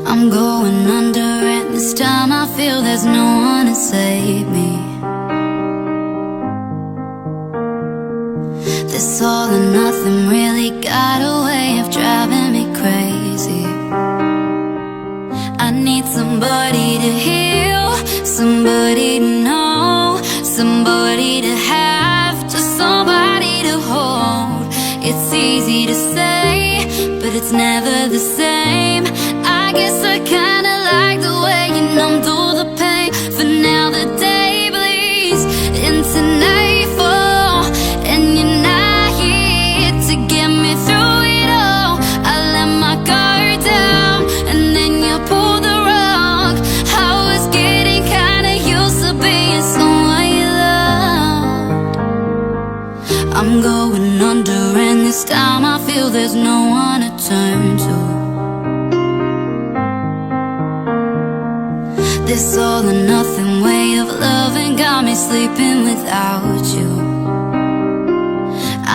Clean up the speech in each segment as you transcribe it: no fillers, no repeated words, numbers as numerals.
I'm going under, and this time I feel there's no one to save me. This all or nothing really got a way of driving me crazy. I need somebody to heal, somebody to know, somebody to have, just somebody to hold. It's easy to say, but it's never the same. I guess I kinda like the way you numb through the pain. For now the day bleeds into nightfall, and you're not here to get me through it all. I let my guard down, and then you pull the rug. I was getting kinda used to being someone you loved. I'm going under, and this time I feel there's no one to turn to. This all or nothing way of loving got me sleeping without you.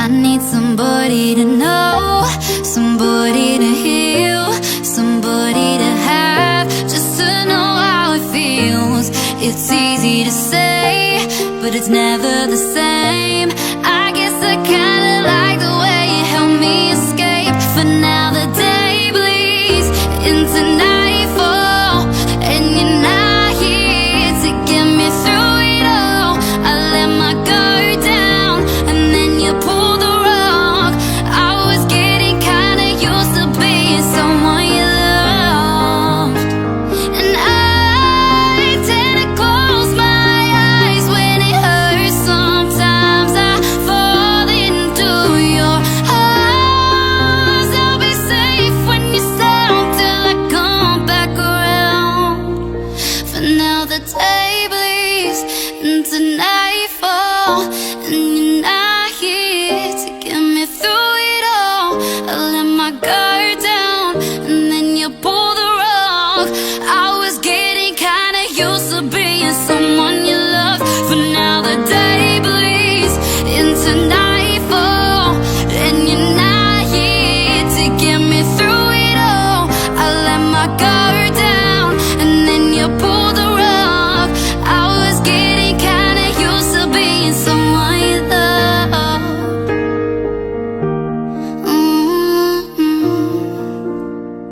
I need somebody to know, somebody to heal, somebody to have, just to know how it feels. It's easy to say, but it's never the same.